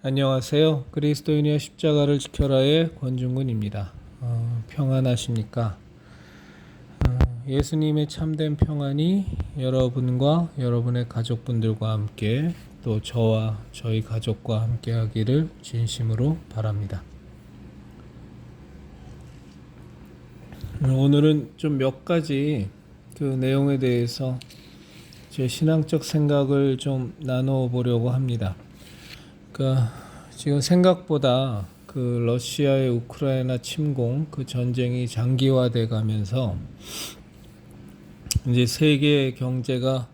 안녕하세요. 그리스도인의 십자가를 지켜라의 권중근입니다. 평안하십니까? 예수님의 참된 평안이 여러분과 여러분의 가족분들과 함께 또 저와 저희 가족과 함께 하기를 진심으로 바랍니다. 오늘은 좀 몇 가지 그 내용에 대해서 제 신앙적 생각을 좀 나눠 보려고 합니다. 그러니까 지금 생각보다 그 러시아의 우크라이나 침공 그 전쟁이 장기화돼 가면서 이제 세계 경제가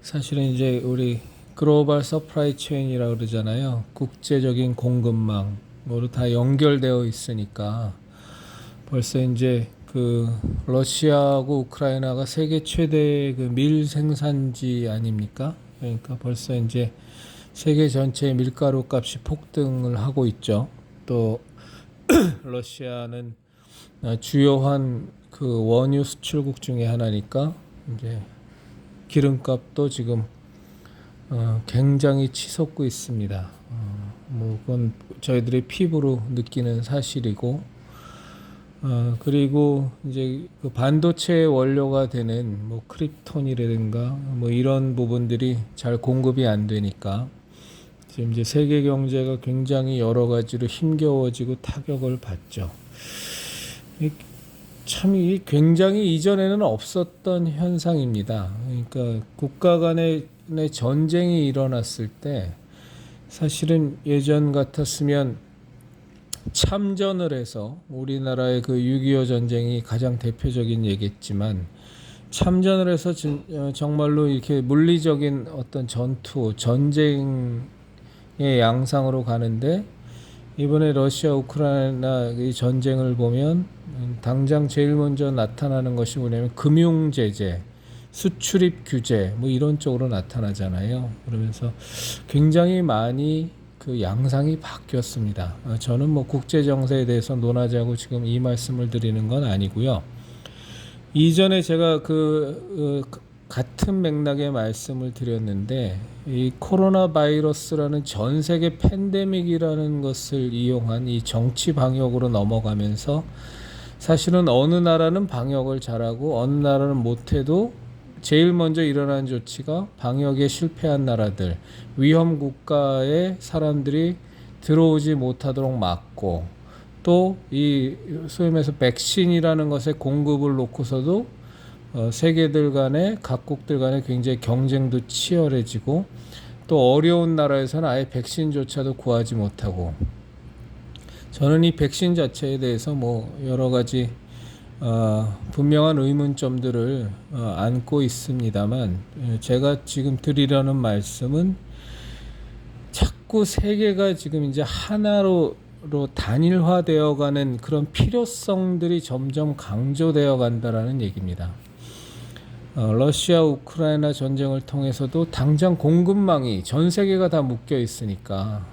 사실은 이제 우리 글로벌 서프라이 체인이라고 그러잖아요. 국제적인 공급망으로 다 연결되어 있으니까 벌써 이제 그 러시아하고 우크라이나가 세계 최대 그 밀 생산지 아닙니까? 그러니까 벌써 이제 세계 전체의 밀가루 값이 폭등을 하고 있죠. 또 러시아는 주요한 그 원유 수출국 중에 하나니까 이제 기름값도 지금 굉장히 치솟고 있습니다. 뭐 그건 저희들이 피부로 느끼는 사실이고, 그리고 이제 그 반도체 원료가 되는 뭐 크립톤이라든가 뭐 이런 부분들이 잘 공급이 안 되니까 지금 이제 세계 경제가 굉장히 여러 가지로 힘겨워지고 타격을 받죠. 참 이 굉장히 이전에는 없었던 현상입니다. 그러니까 국가 간의 전쟁이 일어났을 때 사실은 예전 같았으면 참전을 해서 우리나라의 그 6.25 전쟁이 가장 대표적인 예겠지만 참전을 해서 정말로 이렇게 물리적인 어떤 전쟁의 양상으로 가는데 이번에 러시아 우크라이나 이 전쟁을 보면 당장 제일 먼저 나타나는 것이 뭐냐면 금융 제재, 수출입 규제 뭐 이런 쪽으로 나타나잖아요. 그러면서 굉장히 많이 그 양상이 바뀌었습니다. 저는 뭐 국제 정세에 대해서 논하자고 지금 이 말씀을 드리는 건 아니고요. 이전에 제가 같은 맥락의 말씀을 드렸는데 이 코로나 바이러스라는 전 세계 팬데믹이라는 것을 이용한 이 정치 방역으로 넘어가면서 사실은 어느 나라는 방역을 잘하고 어느 나라는 못해도 제일 먼저 일어난 조치가 방역에 실패한 나라들, 위험 국가에 사람들이 들어오지 못하도록 막고 또 이 소위 말해서 백신이라는 것의 공급을 놓고서도 세계들 간에 각국들 간에 굉장히 경쟁도 치열해지고 또 어려운 나라에서는 아예 백신조차도 구하지 못하고 저는 이 백신 자체에 대해서 뭐 여러 가지 분명한 의문점들을 안고 있습니다만 제가 지금 드리려는 말씀은 자꾸 세계가 지금 이제 하나로 단일화되어가는 그런 필요성들이 점점 강조되어 간다라는 얘기입니다. 러시아 우크라이나 전쟁을 통해서도 당장 공급망이 전 세계가 다 묶여 있으니까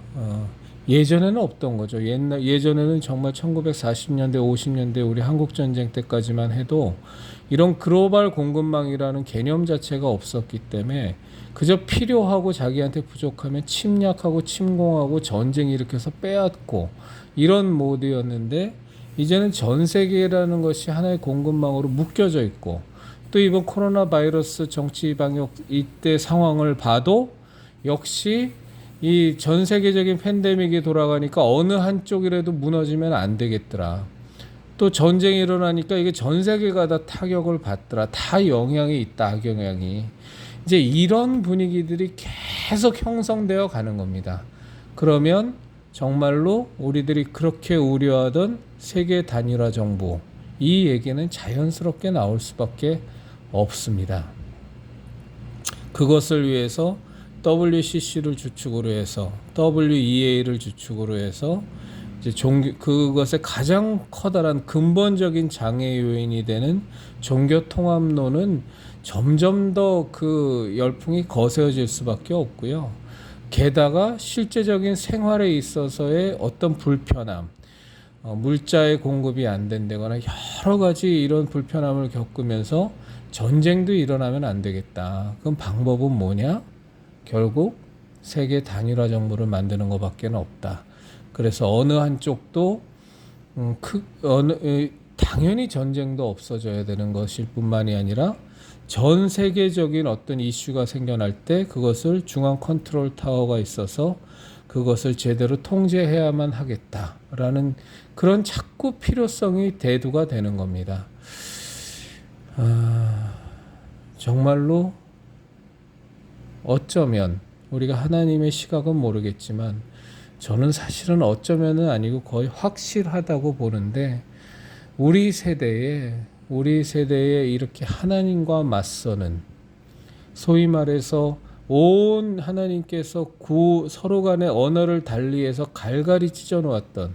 예전에는 없던 거죠. 예전에는 정말 1940년대 50년대 우리 한국 전쟁 때까지만 해도 이런 글로벌 공급망이라는 개념 자체가 없었기 때문에 그저 필요하고 자기한테 부족하면 침략하고 침공하고 전쟁 일으켜서 빼앗고 이런 모드였는데 이제는 전 세계라는 것이 하나의 공급망으로 묶여져 있고 또 이번 코로나 바이러스 정치 방역 이때 상황을 봐도 역시 이 전 세계적인 팬데믹이 돌아가니까 어느 한쪽이라도 무너지면 안 되겠더라. 또 전쟁이 일어나니까 이게 전 세계가 다 타격을 받더라. 다 영향이 있다, 악영향이. 이제 이런 분위기들이 계속 형성되어 가는 겁니다. 그러면 정말로 우리들이 그렇게 우려하던 세계 단일화 정부, 이 얘기는 자연스럽게 나올 수밖에 없습니다. 그것을 위해서 WCC를 주축으로 해서 WEA를 주축으로 해서 이제 그것의 가장 커다란 근본적인 장애 요인이 되는 종교 통합론은 점점 더 그 열풍이 거세어질 수밖에 없고요. 게다가 실제적인 생활에 있어서의 어떤 불편함, 물자의 공급이 안 된다거나 여러 가지 이런 불편함을 겪으면서 전쟁도 일어나면 안 되겠다. 그럼 방법은 뭐냐? 결국 세계 단일화 정부를 만드는 것밖에 없다. 그래서 어느 한쪽도 당연히 전쟁도 없어져야 되는 것일 뿐만이 아니라 전 세계적인 어떤 이슈가 생겨날 때 그것을 중앙 컨트롤 타워가 있어서 그것을 제대로 통제해야만 하겠다라는 그런 자꾸 필요성이 대두가 되는 겁니다. 정말로 어쩌면 우리가 하나님의 시각은 모르겠지만 저는 사실은 어쩌면은 아니고 거의 확실하다고 보는데 우리 세대에 이렇게 하나님과 맞서는, 소위 말해서 온 하나님께서 서로 간의 언어를 달리해서 갈갈이 찢어 놓았던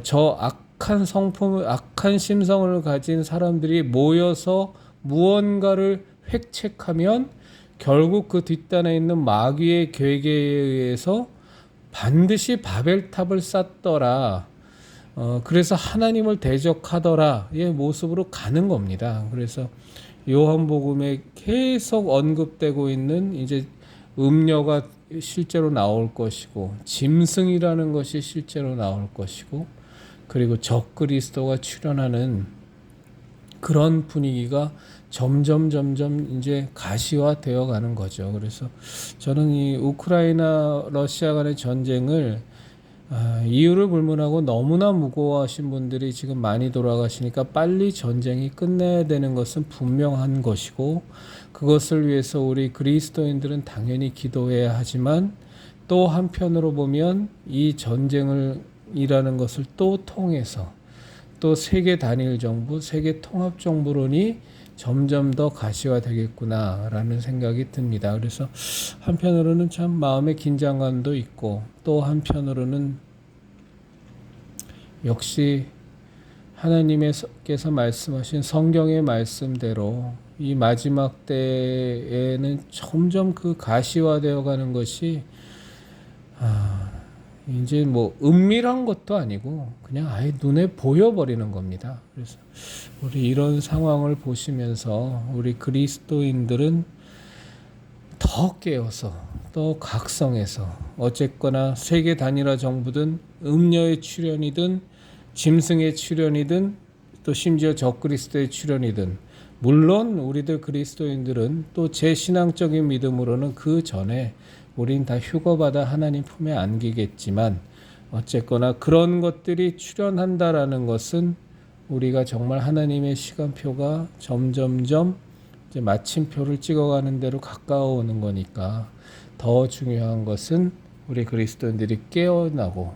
저 악한 성품을, 악한 심성을 가진 사람들이 모여서 무언가를 획책하면 결국 그 뒷단에 있는 마귀의 계계에 의해서 반드시 바벨탑을 쌓더라. 그래서 하나님을 대적하더라의 모습으로 가는 겁니다. 그래서 요한복음에 계속 언급되고 있는 이제 음녀가 실제로 나올 것이고 짐승이라는 것이 실제로 나올 것이고 그리고 적그리스도가 출현하는 그런 분위기가 점점 이제 가시화되어 가는 거죠. 그래서 저는 이 우크라이나 러시아 간의 전쟁을 이유를 불문하고 너무나 무거워하신 분들이 지금 많이 돌아가시니까 빨리 전쟁이 끝내야 되는 것은 분명한 것이고 그것을 위해서 우리 그리스도인들은 당연히 기도해야 하지만 또 한편으로 보면 이 전쟁을 이라는 것을 또 통해서 또 세계 단일 정부, 세계 통합 정부론이 점점 더 가시화되겠구나라는 생각이 듭니다. 그래서 한편으로는 참 마음의 긴장감도 있고 또 한편으로는 역시 하나님께서 말씀하신 성경의 말씀대로 이 마지막 때에는 점점 그 가시화되어 가는 것이 이제 뭐 은밀한 것도 아니고 그냥 아예 눈에 보여버리는 겁니다. 그래서 우리 이런 상황을 보시면서 우리 그리스도인들은 더 깨어서 또 각성해서 어쨌거나 세계 단일화 정부든 음녀의 출현이든 짐승의 출현이든 또 심지어 적그리스도의 출현이든 물론 우리들 그리스도인들은 또 제 신앙적인 믿음으로는 그 전에 우린 다 휴거받아 하나님 품에 안기겠지만 어쨌거나 그런 것들이 출현한다라는 것은 우리가 정말 하나님의 시간표가 점점점 이제 마침표를 찍어가는 대로 가까워오는 거니까 더 중요한 것은 우리 그리스도인들이 깨어나서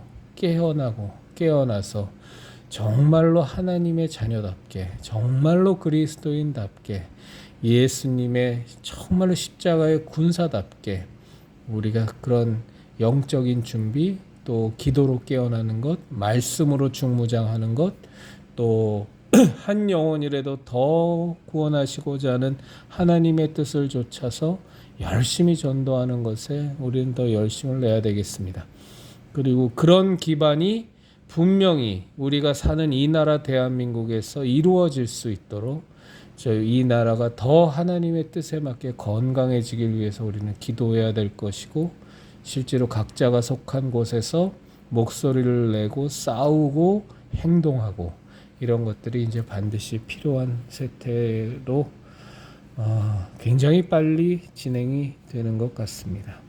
정말로 하나님의 자녀답게 정말로 그리스도인답게 예수님의 정말로 십자가의 군사답게 우리가 그런 영적인 준비 또 기도로 깨어나는 것 말씀으로 중무장하는 것 또 한 영혼이라도 더 구원하시고자 하는 하나님의 뜻을 좇아서 열심히 전도하는 것에 우리는 더 열심을 내야 되겠습니다. 그리고 그런 기반이 분명히 우리가 사는 이 나라 대한민국에서 이루어질 수 있도록 이 나라가 더 하나님의 뜻에 맞게 건강해지길 위해서 우리는 기도해야 될 것이고 실제로 각자가 속한 곳에서 목소리를 내고 싸우고 행동하고 이런 것들이 이제 반드시 필요한 세태로 굉장히 빨리 진행이 되는 것 같습니다.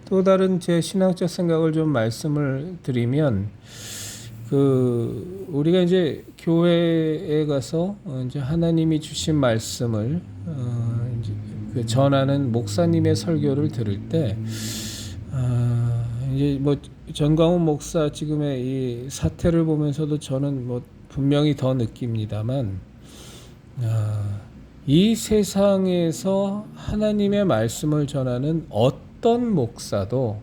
또 다른 제 신앙적 생각을 좀 말씀을 드리면 우리가 이제 교회에 가서 이제 하나님이 주신 말씀을 이제 전하는 목사님의 설교를 들을 때 이제 뭐 전광훈 목사 지금의 이 사태를 보면서도 저는 뭐 분명히 더 느낍니다만 이 세상에서 하나님의 말씀을 전하는 어떤 목사도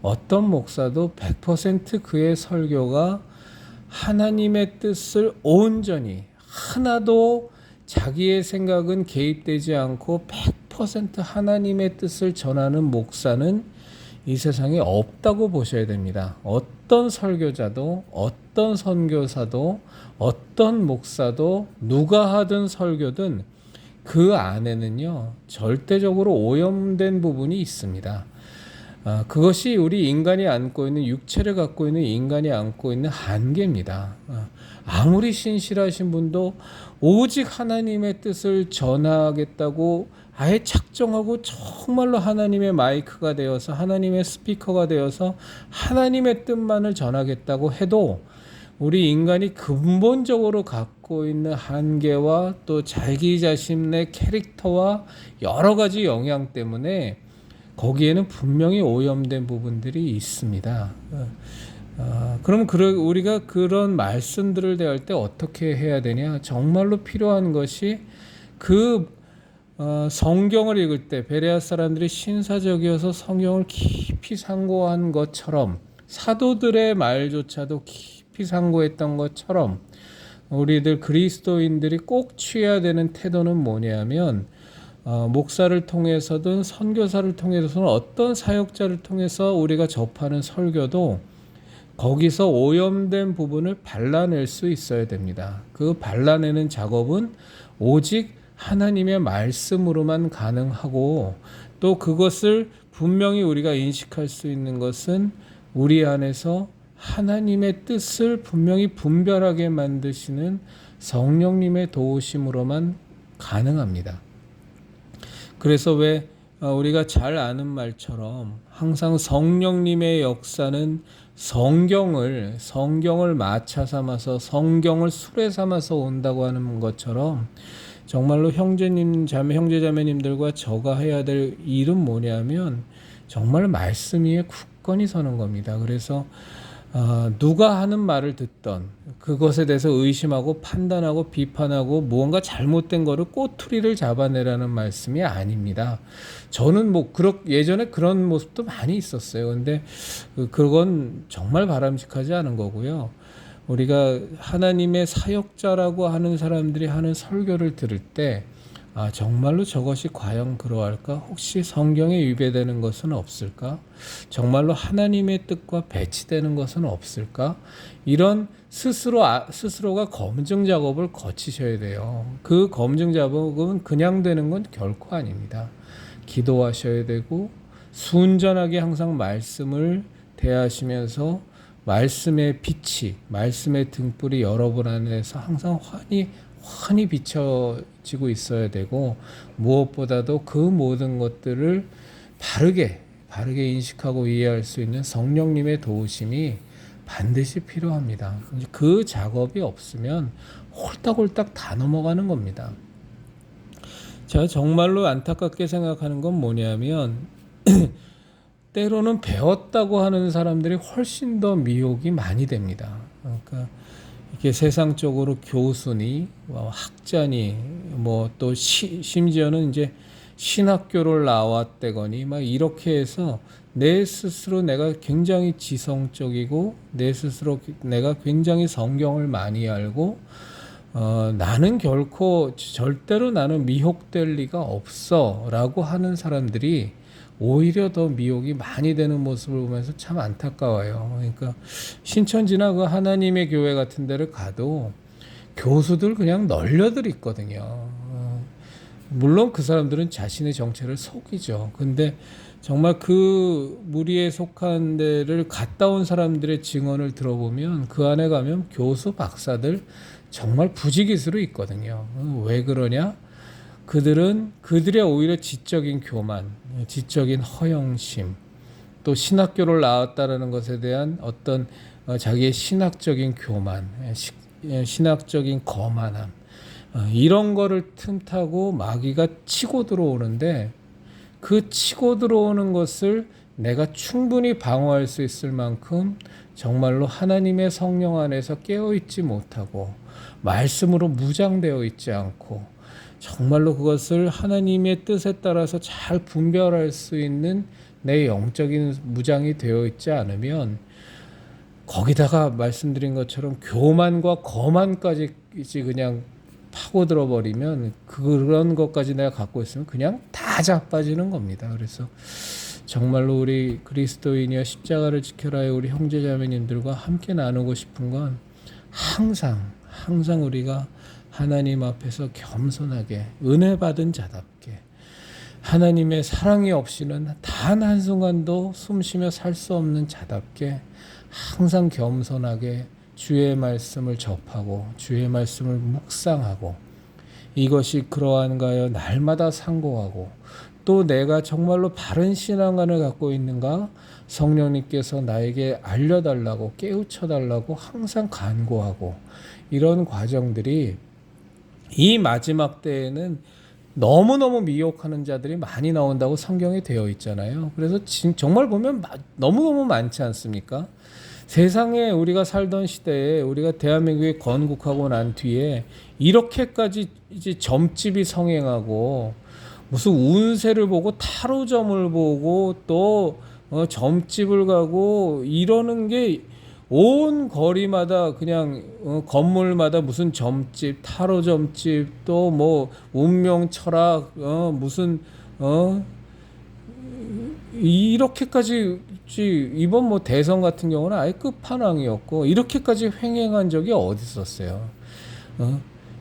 100% 그의 설교가 하나님의 뜻을 온전히 하나도 자기의 생각은 개입되지 않고 100% 하나님의 뜻을 전하는 목사는 이 세상에 없다고 보셔야 됩니다. 어떤 설교자도 어떤 선교사도 어떤 목사도 누가 하든 설교든 그 안에는요 절대적으로 오염된 부분이 있습니다. 그것이 우리 인간이 안고 있는 육체를 갖고 있는 인간이 안고 있는 한계입니다. 아무리 신실하신 분도 오직 하나님의 뜻을 전하겠다고 아예 작정하고 정말로 하나님의 마이크가 되어서 하나님의 스피커가 되어서 하나님의 뜻만을 전하겠다고 해도 우리 인간이 근본적으로 갖고 있는 한계와 또 자기 자신의 캐릭터와 여러 가지 영향 때문에 거기에는 분명히 오염된 부분들이 있습니다. 그럼 우리가 그런 말씀들을 대할 때 어떻게 해야 되냐? 정말로 필요한 것이 성경을 읽을 때 베레아 사람들이 신사적이어서 성경을 깊이 상고한 것처럼 사도들의 말조차도 깊이 상고했던 것처럼 우리들 그리스도인들이 꼭 취해야 되는 태도는 뭐냐면 목사를 통해서든 선교사를 통해서든 어떤 사역자를 통해서 우리가 접하는 설교도 거기서 오염된 부분을 발라낼 수 있어야 됩니다. 그 발라내는 작업은 오직 하나님의 말씀으로만 가능하고 또 그것을 분명히 우리가 인식할 수 있는 것은 우리 안에서 하나님의 뜻을 분명히 분별하게 만드시는 성령님의 도우심으로만 가능합니다. 그래서 왜 우리가 잘 아는 말처럼 항상 성령님의 역사는 성경을 마차 삼아서 성경을 수레 삼아서 온다고 하는 것처럼 정말로 형제자매님들과 저가 해야 될 일은 뭐냐면 정말 말씀 위에 굳건히 서는 겁니다. 그래서 누가 하는 말을 듣던 그것에 대해서 의심하고 판단하고 비판하고 무언가 잘못된 거를 꼬투리를 잡아내라는 말씀이 아닙니다. 저는 예전에 그런 모습도 많이 있었어요. 근데 그건 정말 바람직하지 않은 거고요. 우리가 하나님의 사역자라고 하는 사람들이 하는 설교를 들을 때 정말로 저것이 과연 그러할까? 혹시 성경에 위배되는 것은 없을까? 정말로 하나님의 뜻과 배치되는 것은 없을까? 이런 스스로가 검증 작업을 거치셔야 돼요. 그 검증 작업은 그냥 되는 건 결코 아닙니다. 기도하셔야 되고 순전하게 항상 말씀을 대하시면서 말씀의 빛이, 말씀의 등불이 여러분 안에서 항상 환히 비춰지고 있어야 되고 무엇보다도 그 모든 것들을 바르게 인식하고 이해할 수 있는 성령님의 도우심이 반드시 필요합니다. 그 작업이 없으면 홀딱홀딱 다 넘어가는 겁니다. 제가 정말로 안타깝게 생각하는 건 뭐냐면 때로는 배웠다고 하는 사람들이 훨씬 더 미혹이 많이 됩니다. 그러니까 이게 세상적으로 교수니 학자니 또 심지어는 이제 신학교를 나왔다거니 이렇게 해서 내 스스로 내가 굉장히 지성적이고 내 스스로 내가 굉장히 성경을 많이 알고 나는 절대로 나는 미혹될 리가 없어 라고 하는 사람들이 오히려 더 미혹이 많이 되는 모습을 보면서 참 안타까워요. 그러니까 신천지나 그 하나님의 교회 같은 데를 가도 교수들 그냥 널려들 있거든요. 물론 그 사람들은 자신의 정체를 속이죠. 근데 정말 그 무리에 속한 데를 갔다 온 사람들의 증언을 들어보면 그 안에 가면 교수 박사들 정말 부지기수로 있거든요. 왜 그러냐? 그들의 오히려 지적인 교만, 지적인 허영심, 또 신학교를 나왔다라는 것에 대한 어떤 자기의 신학적인 교만, 신학적인 거만함, 이런 거를 틈타고 마귀가 치고 들어오는데 그 치고 들어오는 것을 내가 충분히 방어할 수 있을 만큼 정말로 하나님의 성령 안에서 깨어있지 못하고 말씀으로 무장되어 있지 않고 정말로 그것을 하나님의 뜻에 따라서 잘 분별할 수 있는 내 영적인 무장이 되어 있지 않으면 거기다가 말씀드린 것처럼 교만과 거만까지 그냥 파고들어 버리면 그런 것까지 내가 갖고 있으면 그냥 다 자빠지는 겁니다. 그래서 정말로 우리 그리스도인이여 십자가를 지켜라의 우리 형제자매님들과 함께 나누고 싶은 건 항상 항상 우리가 하나님 앞에서 겸손하게 은혜 받은 자답게 하나님의 사랑이 없이는 단 한순간도 숨쉬며 살 수 없는 자답게 항상 겸손하게 주의 말씀을 접하고 주의 말씀을 묵상하고 이것이 그러한가 하여 날마다 상고하고 또 내가 정말로 바른 신앙관을 갖고 있는가 성령님께서 나에게 알려달라고 깨우쳐달라고 항상 간구하고 이런 과정들이 이 마지막 때에는 너무너무 미혹하는 자들이 많이 나온다고 성경에 되어 있잖아요. 그래서 정말 보면 너무너무 많지 않습니까? 세상에 우리가 살던 시대에 우리가 대한민국에 건국하고 난 뒤에 이렇게까지 이제 점집이 성행하고 무슨 운세를 보고 타로점을 보고 또 점집을 가고 이러는 게 온 거리마다 그냥 건물마다 무슨 점집, 타로 점집, 또 뭐 운명 철학, 무슨 이렇게까지 이번 뭐 대선 같은 경우는 아예 끝판왕이었고 이렇게까지 횡행한 적이 어디 있었어요?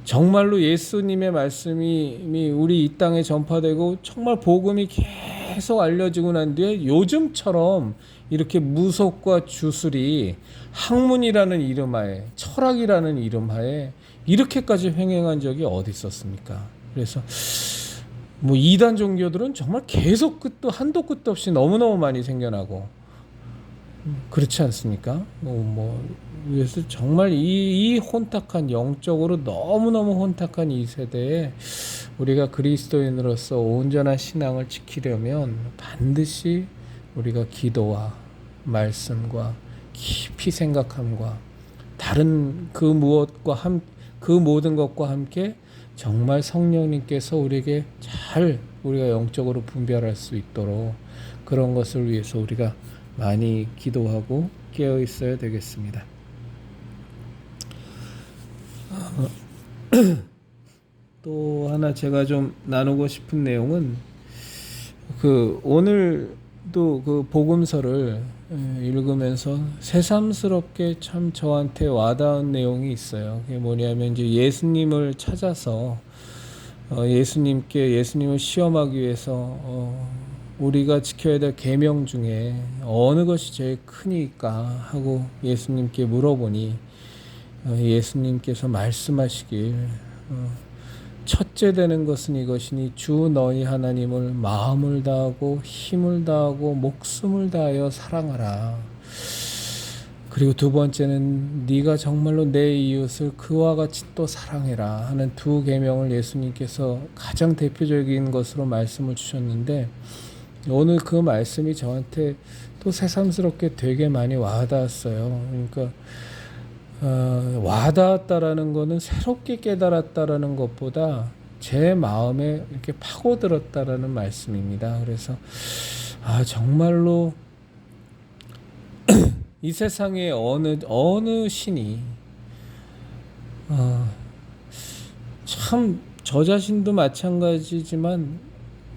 정말로 예수님의 말씀이 우리 이 땅에 전파되고 정말 복음이 계속 알려지고 난 뒤에 요즘처럼 이렇게 무속과 주술이 학문이라는 이름하에 철학이라는 이름하에 이렇게까지 횡행한 적이 어디 있었습니까? 그래서 뭐 이단 종교들은 정말 계속 한도 끝도 없이 너무너무 많이 생겨나고 그렇지 않습니까? 그래서 정말 이 혼탁한 영적으로 너무너무 혼탁한 이 세대에 우리가 그리스도인으로서 온전한 신앙을 지키려면 반드시 우리가 기도와 말씀과 깊이 생각함과 다른 그 모든 것과 함께 정말 성령님께서 우리에게 잘 우리가 영적으로 분별할 수 있도록 그런 것을 위해서 우리가 많이 기도하고 깨어 있어야 되겠습니다. 또 하나 제가 좀 나누고 싶은 내용은 오늘도 그 복음서를 읽으면서 새삼스럽게 참 저한테 와닿은 내용이 있어요. 그게 뭐냐면 이제 예수님을 찾아서 예수님을 시험하기 위해서 우리가 지켜야 될 계명 중에 어느 것이 제일 크니까 하고 예수님께 물어보니 예수님께서 말씀하시길 첫째 되는 것은 이것이니 주 너희 하나님을 마음을 다하고 힘을 다하고 목숨을 다하여 사랑하라. 그리고 두 번째는 네가 정말로 내 이웃을 그와 같이 또 사랑해라 하는 두 계명을 예수님께서 가장 대표적인 것으로 말씀을 주셨는데 오늘 그 말씀이 저한테 또 새삼스럽게 되게 많이 와닿았어요. 그러니까 와닿았다라는 거는 새롭게 깨달았다라는 것보다 제 마음에 이렇게 파고들었다라는 말씀입니다. 그래서 정말로 이 세상에 어느 신이 참 저 자신도 마찬가지지만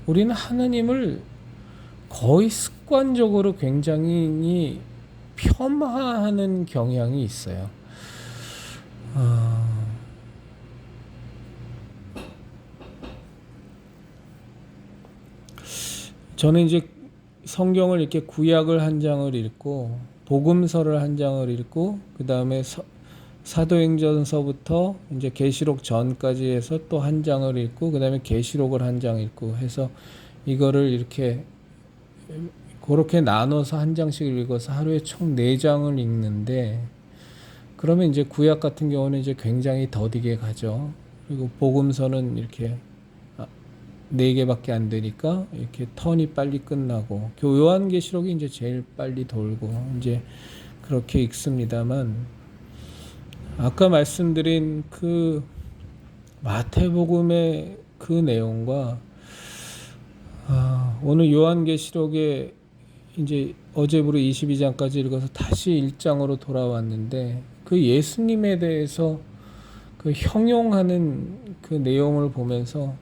우리는 하나님을 거의 습관적으로 굉장히 폄하하는 경향이 있어요. 저는 이제 성경을 이렇게 구약을 한 장을 읽고 복음서를 한 장을 읽고 그 다음에 사도행전서부터 이제 계시록 전까지 해서 또 한 장을 읽고 그 다음에 계시록을 한 장 읽고 해서 이거를 이렇게 그렇게 나눠서 한 장씩 읽어서 하루에 총 4장을 읽는데 그러면 이제 구약 같은 경우는 이제 굉장히 더디게 가죠. 그리고 복음서는 이렇게 4개밖에 안 되니까 이렇게 턴이 빨리 끝나고 요한계시록이 이제 제일 빨리 돌고 이제 그렇게 읽습니다만 아까 말씀드린 그 마태복음의 그 내용과 오늘 요한계시록에 이제 어제부로 22장까지 읽어서 다시 1장으로 돌아왔는데 그 예수님에 대해서 그 형용하는 그 내용을 보면서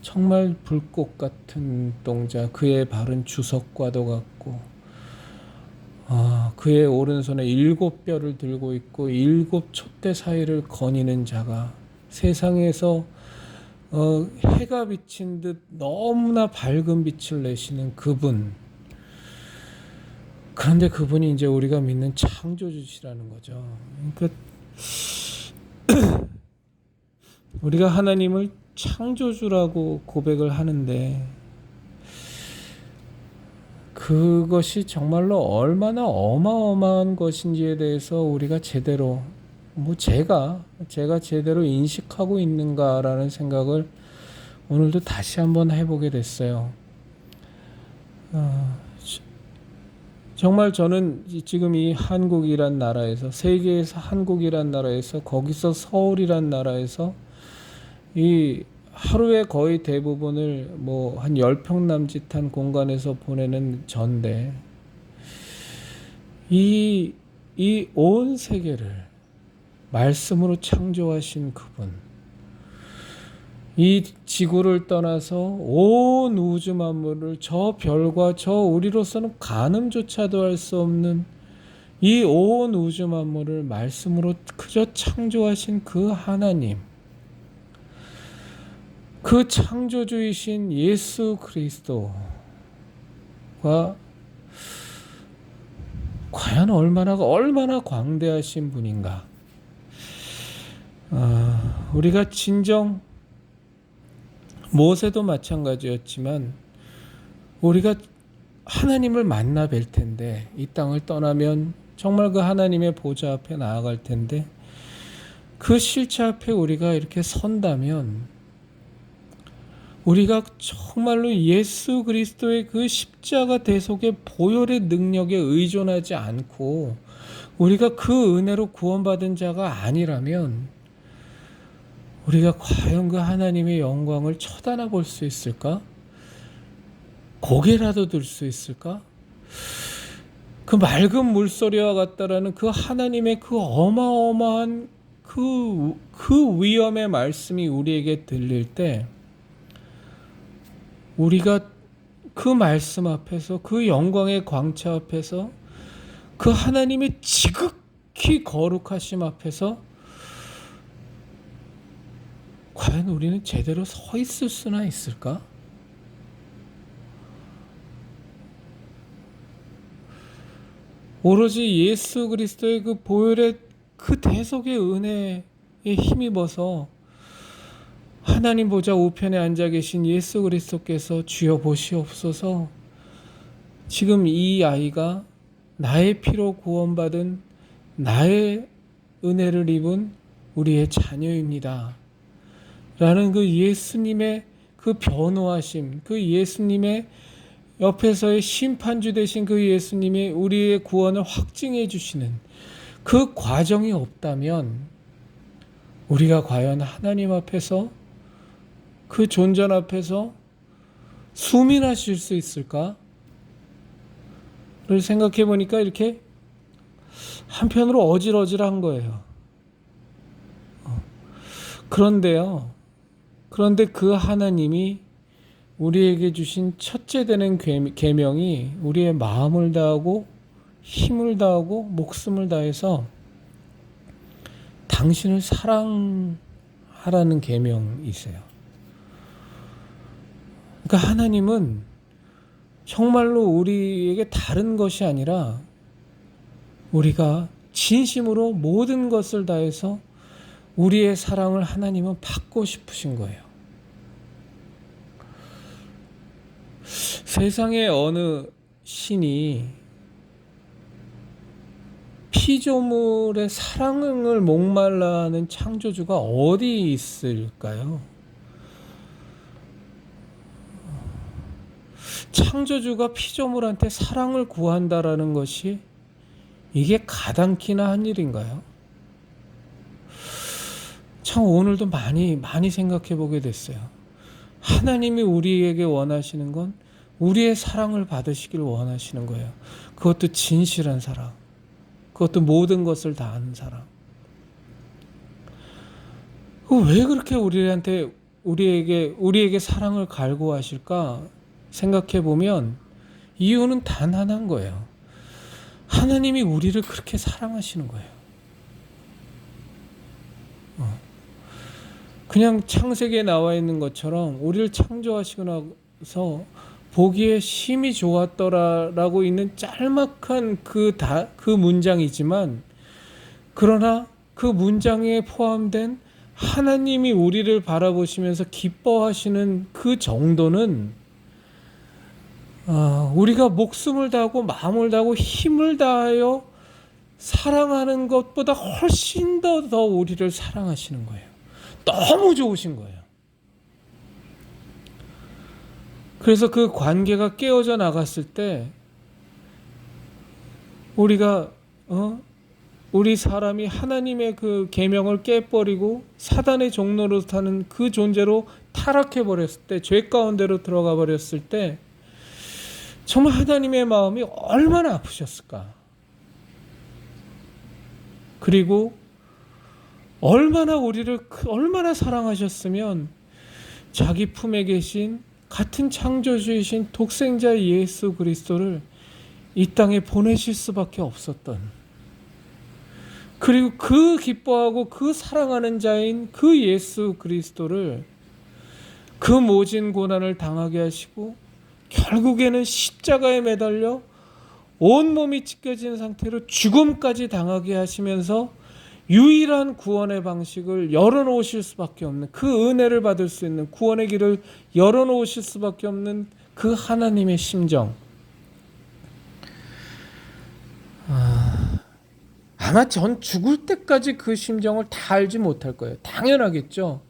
정말 불꽃 같은 눈동자, 그의 발은 주석과도 같고 그의 오른손에 7뼈를 들고 있고 7촛대 사이를 거니는 자가 세상에서 해가 비친 듯 너무나 밝은 빛을 내시는 그분. 그런데 그분이 이제 우리가 믿는 창조주시라는 거죠. 그러니까 우리가 하나님을 창조주라고 고백을 하는데 그것이 정말로 얼마나 어마어마한 것인지에 대해서 우리가 제대로 제가 제대로 인식하고 있는가라는 생각을 오늘도 다시 한번 해보게 됐어요. 정말 저는 지금 이 한국이란 나라에서, 세계에서 한국이란 나라에서, 거기서 서울이란 나라에서 이 하루에 거의 대부분을 한 10평 남짓한 공간에서 보내는 전데 이 온 세계를 말씀으로 창조하신 그분, 이 지구를 떠나서 온 우주 만물을 저 별과 저 우리로서는 가늠조차도 할 수 없는 이 온 우주 만물을 말씀으로 그저 창조하신 그 하나님, 그 창조주이신 예수 그리스도가 과연 얼마나 광대하신 분인가. 우리가 진정 모세도 마찬가지였지만 우리가 하나님을 만나 뵐 텐데, 이 땅을 떠나면 정말 그 하나님의 보좌 앞에 나아갈 텐데, 그 실체 앞에 우리가 이렇게 선다면 우리가 정말로 예수 그리스도의 그 십자가 대속의 보혈의 능력에 의존하지 않고 우리가 그 은혜로 구원받은 자가 아니라면 우리가 과연 그 하나님의 영광을 쳐다나 볼 수 있을까? 고개라도 들 수 있을까? 그 맑은 물소리와 같다라는 그 하나님의 그 어마어마한 그 위엄의 말씀이 우리에게 들릴 때 우리가 그 말씀 앞에서, 그 영광의 광채 앞에서, 그 하나님의 지극히 거룩하심 앞에서 과연 우리는 제대로 서 있을 수나 있을까? 오로지 예수 그리스도의 그 보혈의 그 대속의 은혜에 힘입어서 하나님 보좌 우편에 앉아 계신 예수 그리스도께서 주여 보시옵소서, 지금 이 아이가 나의 피로 구원받은 나의 은혜를 입은 우리의 자녀입니다 라는 그 예수님의 그 변호하심, 그 예수님의 옆에서의 심판주 되신 그 예수님이 우리의 구원을 확증해 주시는 그 과정이 없다면 우리가 과연 하나님 앞에서, 그 존전 앞에서 수민하 쉴 수 있을까? 를 생각해 보니까 이렇게 한편으로 어질어질한 거예요. 그런데 그 하나님이 우리에게 주신 첫째 되는 계명이 우리의 마음을 다하고 힘을 다하고 목숨을 다해서 당신을 사랑하라는 계명이세요. 그러니까 하나님은 정말로 우리에게 다른 것이 아니라 우리가 진심으로 모든 것을 다해서 우리의 사랑을 하나님은 받고 싶으신 거예요. 세상의 어느 신이 피조물의 사랑을 목말라 하는 창조주가 어디 있을까요? 창조주가 피조물한테 사랑을 구한다라는 것이 이게 가당키나 한 일인가요? 참 오늘도 많이 생각해 보게 됐어요. 하나님이 우리에게 원하시는 건 우리의 사랑을 받으시길 원하시는 거예요. 그것도 진실한 사랑, 그것도 모든 것을 다하는 사랑. 왜 그렇게 우리에게 사랑을 갈구하실까 생각해 보면 이유는 단 하나인 거예요. 하나님이 우리를 그렇게 사랑하시는 거예요. 그냥 창세기에 나와 있는 것처럼 우리를 창조하시고 나서 보기에 심히 좋았더라라고 있는 짤막한 그 문장이지만, 그러나 그 문장에 포함된 하나님이 우리를 바라보시면서 기뻐하시는 그 정도는 우리가 목숨을 다하고 마음을 다하고 힘을 다하여 사랑하는 것보다 훨씬 더 우리를 사랑하시는 거예요. 너무 좋으신 거예요. 그래서 그 관계가 깨어져 나갔을 때 우리가 우리 사람이 하나님의 그 계명을 깨버리고 사단의 종로로 타는 그 존재로 타락해 버렸을 때, 죄 가운데로 들어가 버렸을 때 정말 하나님의 마음이 얼마나 아프셨을까. 그리고 얼마나 우리를 얼마나 사랑하셨으면 자기 품에 계신 같은 창조주이신 독생자 예수 그리스도를 이 땅에 보내실 수밖에 없었던, 그리고 그 기뻐하고 그 사랑하는 자인 그 예수 그리스도를 그 모진 고난을 당하게 하시고 결국에는 십자가에 매달려 온몸이 찢겨진 상태로 죽음까지 당하게 하시면서 유일한 구원의 방식을 열어놓으실 수밖에 없는, 그 은혜를 받을 수 있는 구원의 길을 열어놓으실 수밖에 없는 그 하나님의 심정. 아마 전 죽을 때까지 그 심정을 다 알지 못할 거예요. 당연하겠죠.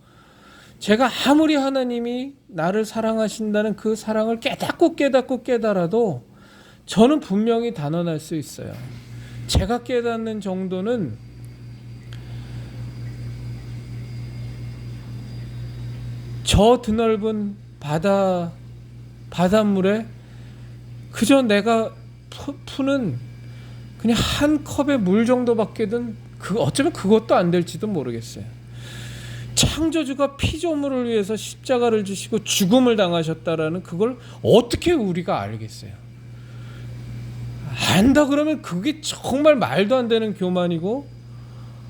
제가 아무리 하나님이 나를 사랑하신다는 그 사랑을 깨닫고 깨달아도 저는 분명히 단언할 수 있어요. 제가 깨닫는 정도는 저 드넓은 바닷물에 그저 내가 푸는 그냥 한 컵의 물 정도밖에는 어쩌면 그것도 안 될지도 모르겠어요. 창조주가 피조물을 위해서 십자가를 지시고 죽음을 당하셨다라는 그걸 어떻게 우리가 알겠어요? 안다 그러면 그게 정말 말도 안 되는 교만이고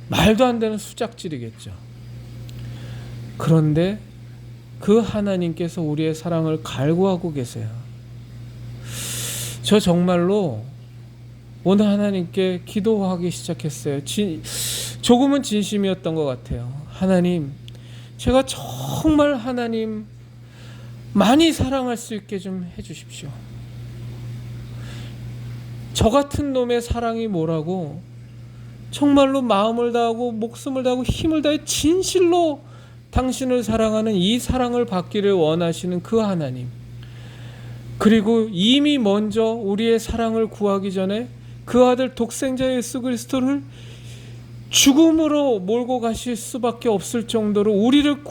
말도 안 되는 수작질이겠죠. 그런데 그 하나님께서 우리의 사랑을 갈구하고 계세요. 저 정말로 오늘 하나님께 기도하기 시작했어요. 조금은 진심이었던 것 같아요. 하나님, 제가 정말 하나님 많이 사랑할 수 있게 좀 해주십시오. 저 같은 놈의 사랑이 뭐라고, 정말로 마음을 다하고 목숨을 다하고 힘을 다해 진실로 당신을 사랑하는 이 사랑을 받기를 원하시는 그 하나님, 그리고 이미 먼저 우리의 사랑을 구하기 전에 그 아들 독생자 예수 그리스도를 죽음으로 몰고 가실 수밖에 없을 정도로 우리를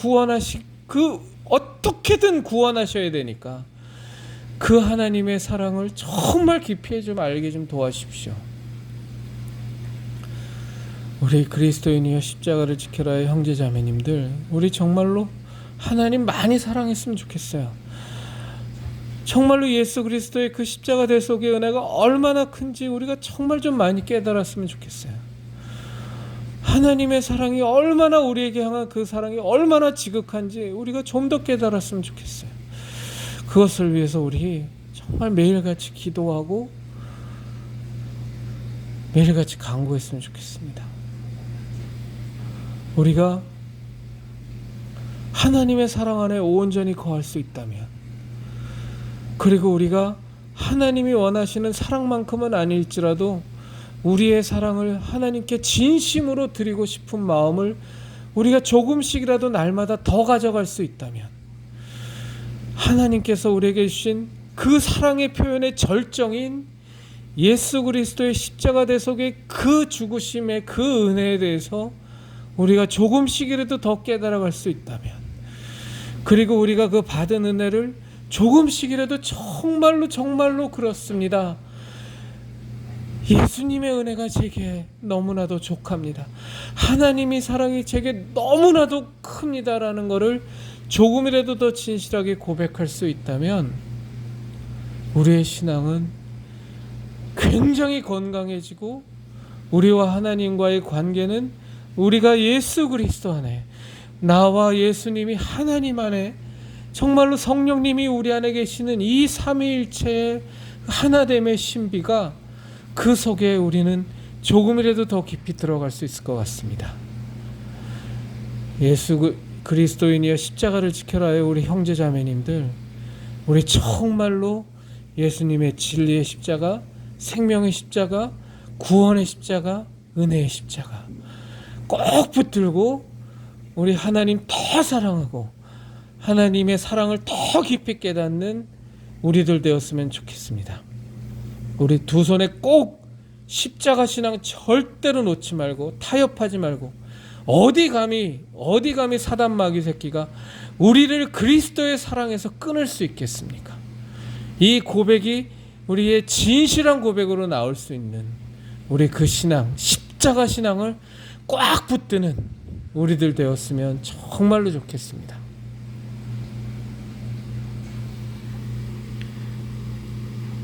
어떻게든 구원하셔야 되니까 그 하나님의 사랑을 정말 깊이 좀 알게 좀 도와주십시오. 우리 그리스도인이여 십자가를 지켜라의 형제자매님들, 우리 정말로 하나님 많이 사랑했으면 좋겠어요. 정말로 예수 그리스도의 그 십자가 대속의 은혜가 얼마나 큰지 우리가 정말 좀 많이 깨달았으면 좋겠어요. 하나님의 사랑이 얼마나, 우리에게 향한 그 사랑이 얼마나 지극한지 우리가 좀 더 깨달았으면 좋겠어요. 그것을 위해서 우리 정말 매일같이 기도하고 매일같이 간구했으면 좋겠습니다. 우리가 하나님의 사랑 안에 온전히 거할 수 있다면, 그리고 우리가 하나님이 원하시는 사랑만큼은 아닐지라도 우리의 사랑을 하나님께 진심으로 드리고 싶은 마음을 우리가 조금씩이라도 날마다 더 가져갈 수 있다면, 하나님께서 우리에게 주신 그 사랑의 표현의 절정인 예수 그리스도의 십자가 대속의 그 죽으심의 그 은혜에 대해서 우리가 조금씩이라도 더 깨달아갈 수 있다면, 그리고 우리가 그 받은 은혜를 조금씩이라도 정말로 그렇습니다, 예수님의 은혜가 제게 너무나도 족합니다, 하나님이 사랑이 제게 너무나도 큽니다라는 것을 조금이라도 더 진실하게 고백할 수 있다면 우리의 신앙은 굉장히 건강해지고 우리와 하나님과의 관계는 우리가 예수 그리스도 안에, 나와 예수님이 하나님 안에, 정말로 성령님이 우리 안에 계시는 이 삼위일체의 하나됨의 신비가, 그 속에 우리는 조금이라도 더 깊이 들어갈 수 있을 것 같습니다. 예수 그리스도인이여 십자가를 지켜라의 우리 형제자매님들, 우리 정말로 예수님의 진리의 십자가, 생명의 십자가, 구원의 십자가, 은혜의 십자가 꼭 붙들고 우리 하나님 더 사랑하고 하나님의 사랑을 더 깊이 깨닫는 우리들 되었으면 좋겠습니다. 우리 두 손에 꼭 십자가 신앙 절대로 놓지 말고 타협하지 말고, 어디 감히 사단 마귀 새끼가 우리를 그리스도의 사랑에서 끊을 수 있겠습니까? 이 고백이 우리의 진실한 고백으로 나올 수 있는 우리 그 신앙, 십자가 신앙을 꽉 붙드는 우리들 되었으면 정말로 좋겠습니다.